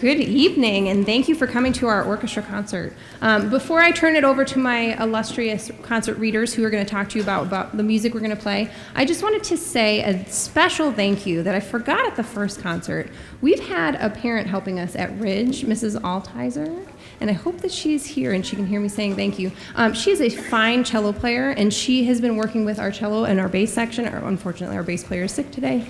Good evening, and thank you for coming to our orchestra concert. Before I turn it over to my illustrious concert readers who are going to talk to you about the music we're going to play, I just wanted to say a special thank you that I forgot at the first concert. We've had a parent helping us at Ridge, Mrs. Altizer, and I hope that she's here and she can hear me saying thank you. She is a fine cello player, and she has been working with our cello and our bass section. Unfortunately, our bass player is sick today.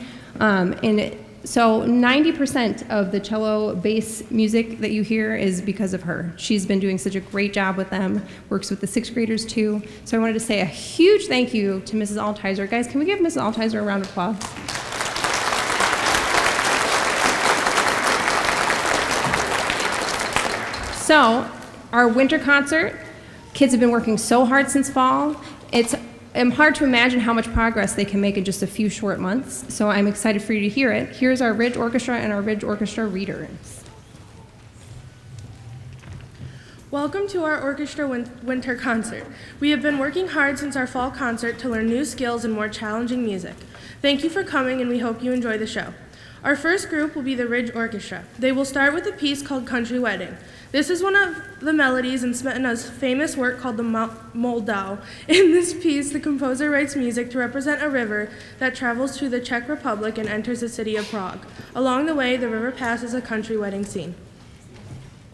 So 90% of the cello bass music that you hear is because of her. She's been doing such a great job with them, works with the sixth graders too. So I wanted to say a huge thank you to Mrs. Altizer. Guys, can we give Mrs. Altizer a round of applause? So our winter concert, kids have been working so hard since fall. It's hard to imagine how much progress they can make in just a few short months, so I'm excited for you to hear it. Here's our Ridge Orchestra and our Ridge Orchestra readers. Welcome to our orchestra winter concert. We have been working hard since our fall concert to learn new skills and more challenging music. Thank you for coming, and we hope you enjoy the show. Our first group will be the Ridge Orchestra. They will start with a piece called Country Wedding. This is one of the melodies in Smetana's famous work called the Moldau. In this piece, the composer writes music to represent a river that travels through the Czech Republic and enters the city of Prague. Along the way, the river passes a country wedding scene.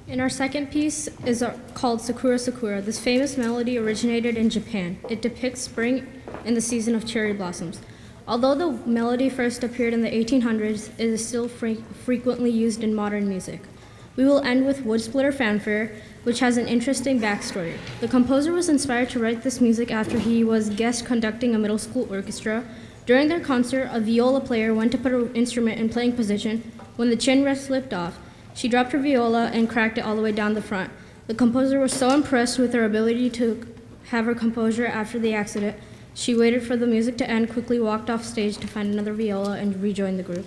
And our second piece is called Sakura Sakura. This famous melody originated in Japan. It depicts spring and the season of cherry blossoms. Although the melody first appeared in the 1800s, it is still frequently used in modern music. We will end with Wood Splitter Fanfare, which has an interesting backstory. The composer was inspired to write this music after he was guest conducting a middle school orchestra. During their concert, a viola player went to put her instrument in playing position. When the chin rest slipped off, she dropped her viola and cracked it all the way down the front. The composer was so impressed with her ability to have her composure after the accident, she waited for the music to end, quickly walked off stage to find another viola, and rejoin the group.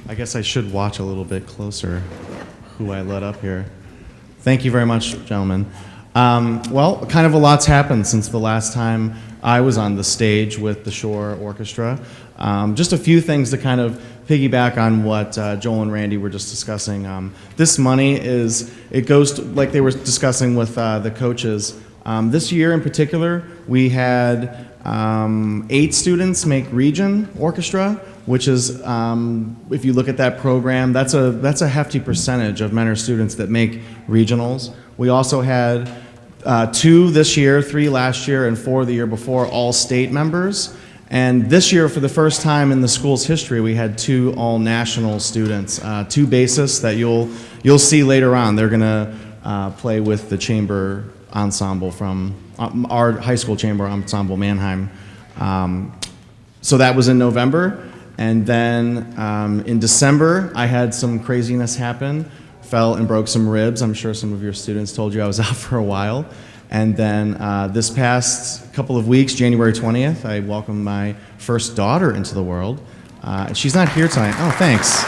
I guess I should watch a little bit closer who I let up here. Thank you very much, gentlemen. Well, kind of a lot's happened since the last time I was on the stage with the Shore Orchestra. Just a few things to kind of piggyback on what Joel and Randy were just discussing. This money it goes to, like they were discussing with the coaches. This year in particular, we had 8 students make region orchestra, which is, if you look at that program, that's a hefty percentage of Mentor students that make regionals. We also had 2 this year, 3 last year, and 4 the year before, all state members. And this year, for the first time in the school's history, we had 2 all-national students, 2 bassists that you'll see later on. They're gonna play with the chamber ensemble from our high school chamber ensemble, Mannheim. So that was in November. And then in December, I had some craziness happen. Fell and broke some ribs. I'm sure some of your students told you I was out for a while. And then this past couple of weeks, January 20th, I welcomed my first daughter into the world. She's not here tonight. Oh, thanks.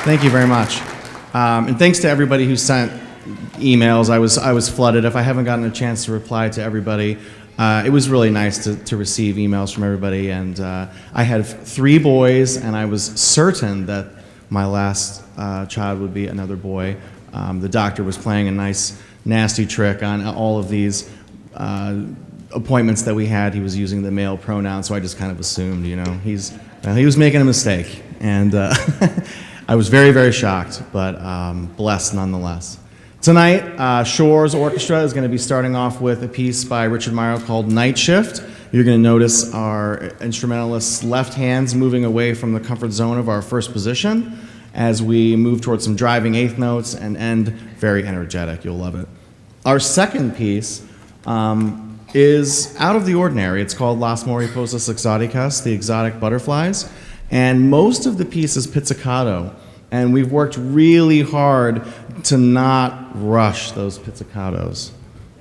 Thank you very much. And thanks to everybody who sent emails. I was flooded. If I haven't gotten a chance to reply to everybody, it was really nice to receive emails from everybody. And I had 3 boys, and I was certain that my last child would be another boy. The doctor was playing a nice, nasty trick on all of these appointments that we had. He was using the male pronoun, so I just kind of assumed, you know, he was making a mistake. And I was very, very shocked, but blessed nonetheless. Tonight, Shore's Orchestra is going to be starting off with a piece by Richard Meyer called Night Shift. You're going to notice our instrumentalist's left hand's moving away from the comfort zone of our first position as we move towards some driving 8th notes and end very energetic. You'll love it. Our second piece is out of the ordinary. It's called Las Mariposas Exoticas, the exotic butterflies. And most of the piece is pizzicato. And we've worked really hard to not rush those pizzicatos.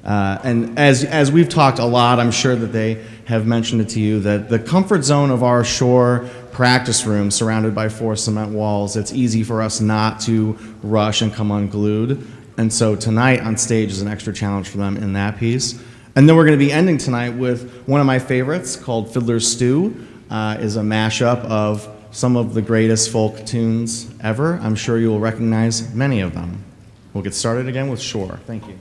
And as we've talked a lot, I'm sure that they have mentioned it to you, that the comfort zone of our Shore practice room, surrounded by 4 cement walls, it's easy for us not to rush and come unglued. And so tonight on stage is an extra challenge for them in that piece. And then we're going to be ending tonight with one of my favorites called Fiddler's Stew. Is a mashup of some of the greatest folk tunes ever. I'm sure you will recognize many of them. We'll get started again with Shore. Thank you.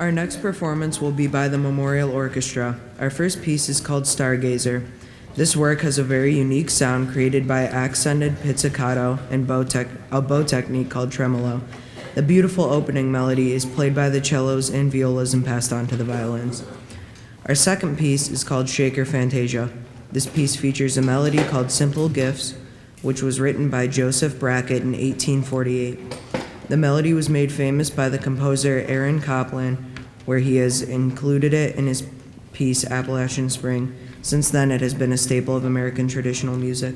Our next performance will be by the Memorial Orchestra. Our first piece is called Stargazer. This work has a very unique sound created by accented pizzicato and a bow technique called tremolo. The beautiful opening melody is played by the cellos and violas and passed on to the violins. Our second piece is called Shaker Fantasia. This piece features a melody called Simple Gifts, which was written by Joseph Brackett in 1848. The melody was made famous by the composer Aaron Copland, where he has included it in his piece Appalachian Spring. Since then, it has been a staple of American traditional music.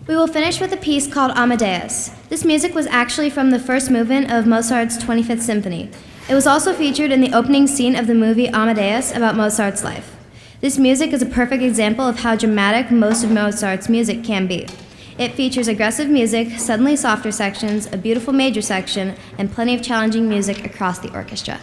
We will finish with a piece called Amadeus. This music was actually from the first movement of Mozart's 25th Symphony. It was also featured in the opening scene of the movie Amadeus about Mozart's life. This music is a perfect example of how dramatic most of Mozart's music can be. It features aggressive music, suddenly softer sections, a beautiful major section, and plenty of challenging music across the orchestra.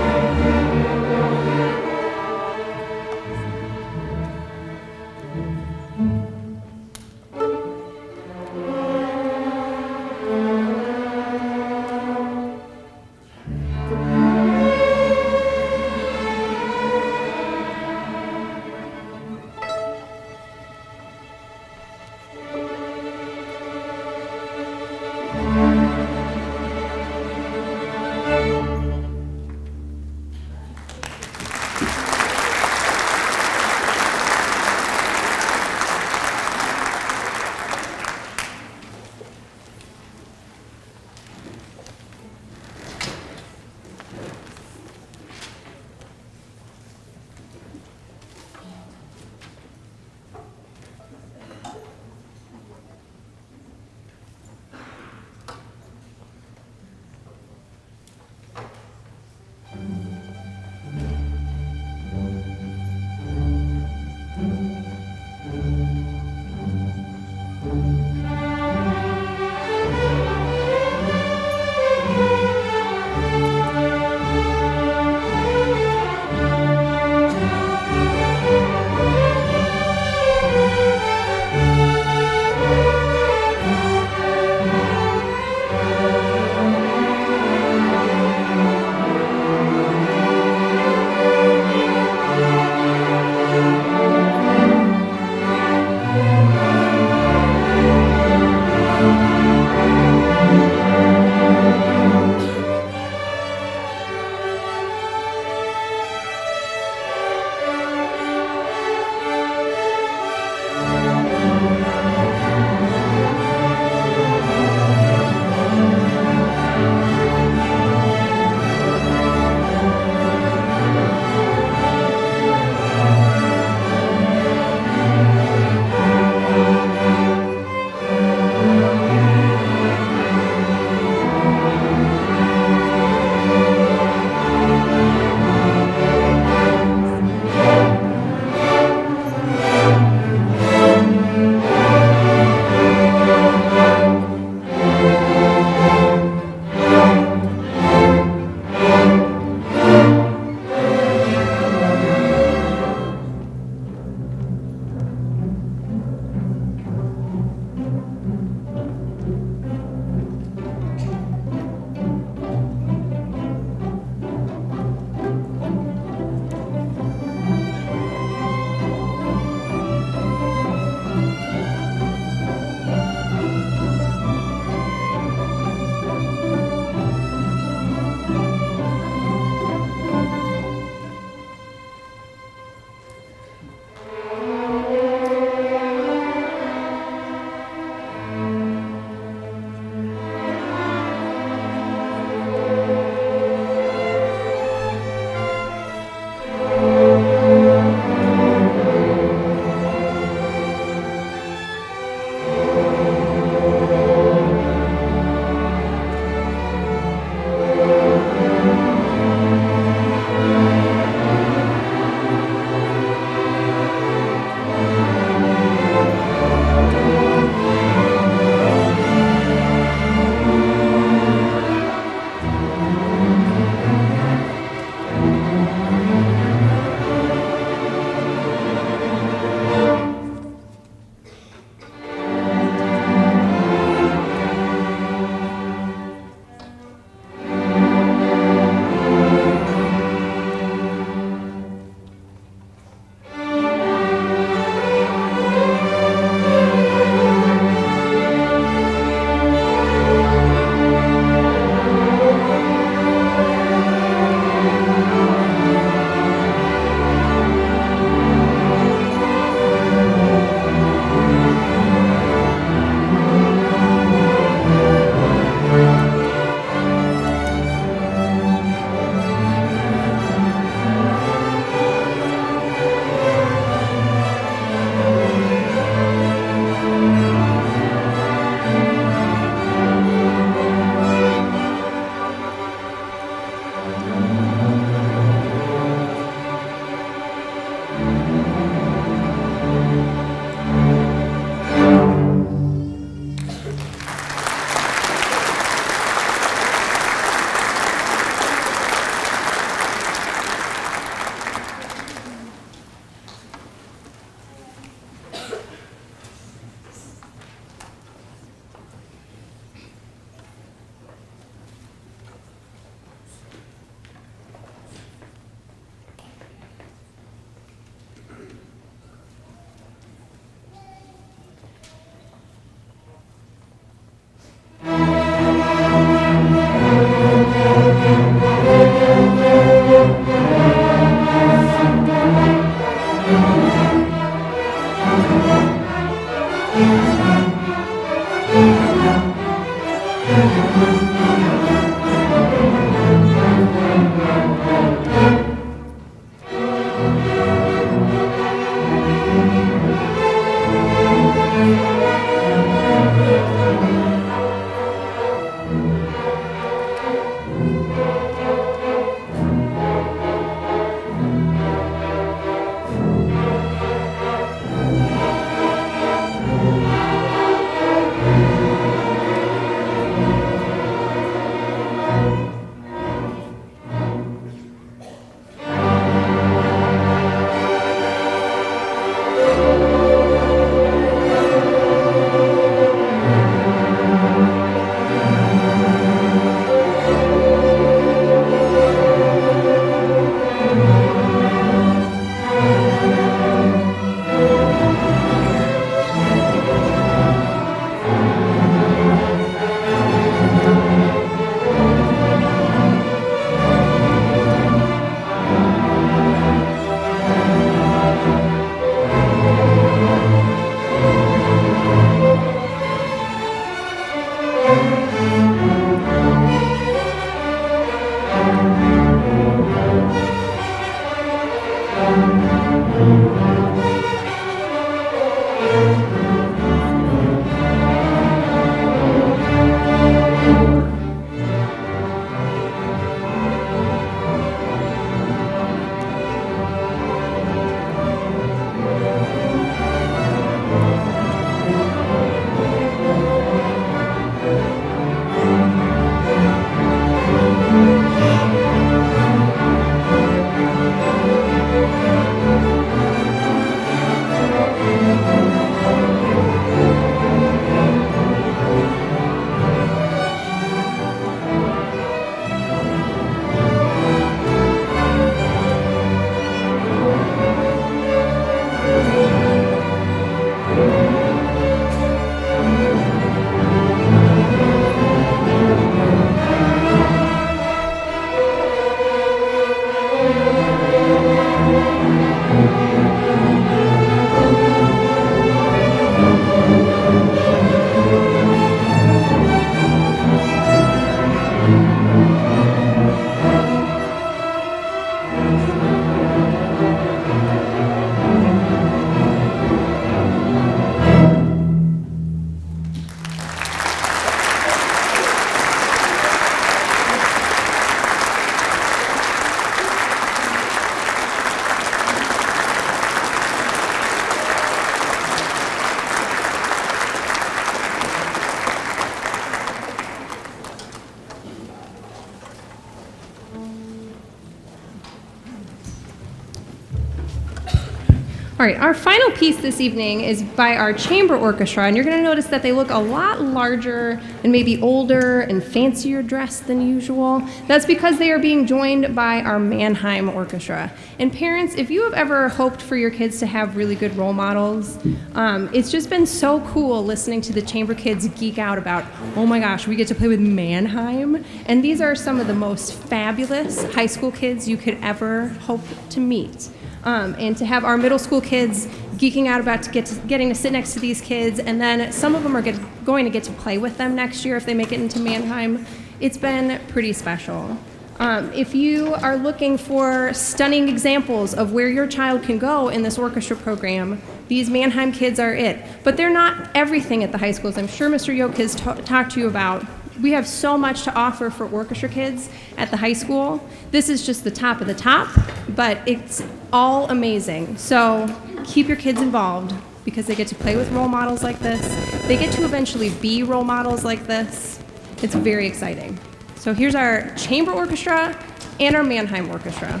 All right, our final piece this evening is by our chamber orchestra, and you're going to notice that they look a lot larger and maybe older and fancier dressed than usual. That's because they are being joined by our Mannheim Orchestra. And parents, if you have ever hoped for your kids to have really good role models, it's just been so cool listening to the chamber kids geek out about, oh my gosh, we get to play with Mannheim. And these are some of the most fabulous high school kids you could ever hope to meet. And to have our middle school kids geeking out about getting to sit next to these kids, and then some of them are going to get to play with them next year if they make it into Mannheim. It's been pretty special. If you are looking for stunning examples of where your child can go in this orchestra program, these Mannheim kids are it. But they're not everything at the high schools. I'm sure Mr. Yoke has talked to you about. We have so much to offer for orchestra kids at the high school. This is just the top of the top, but it's all amazing. So keep your kids involved because they get to play with role models like this. They get to eventually be role models like this. It's very exciting. So here's our chamber orchestra and our Mannheim orchestra.